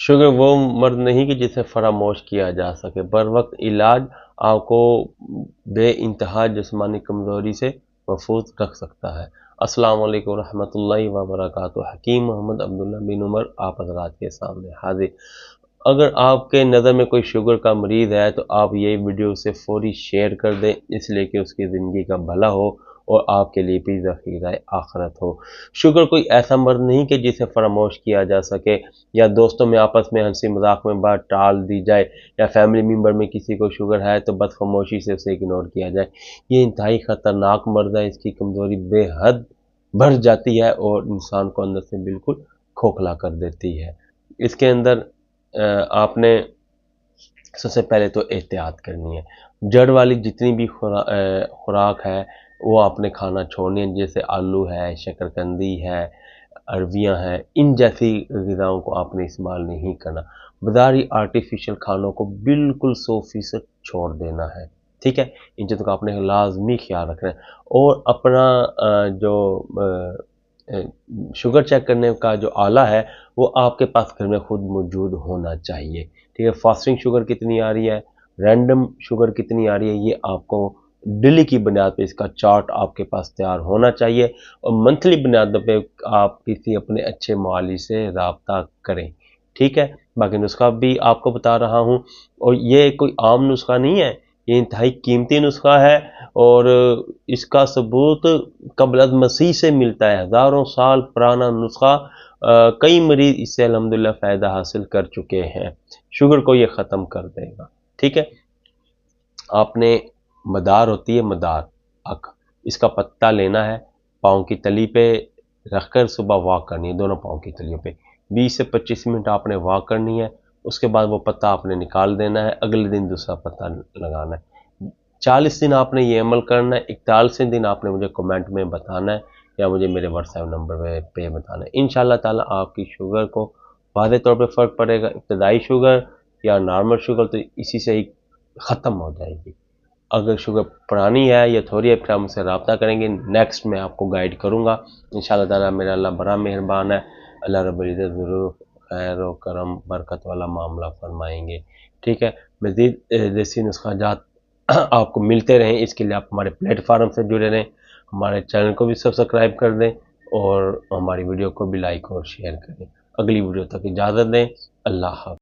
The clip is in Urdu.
شوگر وہ مرض نہیں کہ جسے فراموش کیا جا سکے، بر وقت علاج آپ کو بے انتہا جسمانی کمزوری سے محفوظ رکھ سکتا ہے۔ السلام علیکم ورحمۃ اللہ وبرکاتہ۔ حکیم محمد عبداللہ بن عمر آپ حضرات کے سامنے حاضر۔ اگر آپ کے نظر میں کوئی شوگر کا مریض ہے تو آپ یہ ویڈیو سے فوری شیئر کر دیں، اس لیے کہ اس کی زندگی کا بھلا ہو اور آپ کے لیے بھی ذخیرہ آخرت ہو۔ شوگر کوئی ایسا مرض نہیں کہ جسے فراموش کیا جا سکے یا دوستوں میں آپس میں ہنسی مذاق میں بات ٹال دی جائے، یا فیملی ممبر میں کسی کو شوگر ہے تو بد خاموشی سے اسے اگنور کیا جائے۔ یہ انتہائی خطرناک مرض ہے، اس کی کمزوری بے حد بڑھ جاتی ہے اور انسان کو اندر سے بالکل کھوکھلا کر دیتی ہے۔ اس کے اندر آپ نے سب سے پہلے تو احتیاط کرنی ہے۔ جڑ والی جتنی بھی خوراک ہے وہ آپ نے کھانا چھوڑنی ہے، جیسے آلو ہے، شکرکندی ہے، عربیاں ہیں، ان جیسی غذاؤں کو آپ نے استعمال نہیں کرنا۔ بازاری آرٹیفیشل کھانوں کو بالکل 100% چھوڑ دینا ہے، ٹھیک ہے؟ ان چیزوں کا آپ نے لازمی خیال رکھنا ہے، اور اپنا جو شوگر چیک کرنے کا جو آلہ ہے وہ آپ کے پاس گھر میں خود موجود ہونا چاہیے، ٹھیک ہے؟ فاسٹنگ شوگر کتنی آ رہی ہے، رینڈم شوگر کتنی آ رہی ہے، یہ آپ کو ڈیلی کی بنیاد پہ اس کا چارٹ آپ کے پاس تیار ہونا چاہیے، اور منتھلی بنیاد پہ آپ کسی اپنے اچھے معالج سے رابطہ کریں، ٹھیک ہے؟ باقی نسخہ بھی آپ کو بتا رہا ہوں، اور یہ کوئی عام نسخہ نہیں ہے، یہ انتہائی قیمتی نسخہ ہے، اور اس کا ثبوت قبل از مسیح سے ملتا ہے، ہزاروں سال پرانا نسخہ، کئی مریض اس سے الحمدللہ فائدہ حاصل کر چکے ہیں۔ شوگر کو یہ ختم کر دے گا، ٹھیک ہے؟ آپ نے مدار ہوتی ہے، مدار اک، اس کا پتہ لینا ہے، پاؤں کی تلی پہ رکھ کر صبح واک کرنی ہے، دونوں پاؤں کی تلیوں پہ 20 سے 25 منٹ آپ نے واک کرنی ہے، اس کے بعد وہ پتہ آپ نے نکال دینا ہے، اگلے دن دوسرا پتہ لگانا ہے۔ 40 دن آپ نے یہ عمل کرنا ہے، 41 دن آپ نے مجھے کمنٹ میں بتانا ہے یا مجھے میرے واٹس ایپ نمبر پہ بتانا ہے۔ انشاءاللہ تعالیٰ آپ کی شوگر کو واضح طور پہ فرق پڑے گا، ابتدائی شوگر یا نارمل شوگر تو اسی سے ہی ختم ہو جائے گی۔ اگر شوگر پرانی ہے یا تھوڑی ہے پھر ہم سے رابطہ کریں گے، نیکسٹ میں آپ کو گائیڈ کروں گا انشاءاللہ تعالیٰ۔ میرا اللہ بڑا مہربان ہے، اللہ رب العزت ضرور خیر و کرم برکت والا معاملہ فرمائیں گے، ٹھیک ہے؟ مزید دیسی نسخہ جات آپ کو ملتے رہیں، اس کے لیے آپ ہمارے پلیٹ فارم سے جڑے رہیں، ہمارے چینل کو بھی سبسکرائب کر دیں اور ہماری ویڈیو کو بھی لائک اور شیئر کریں۔ اگلی ویڈیو تک اجازت دیں، اللہ حافظ۔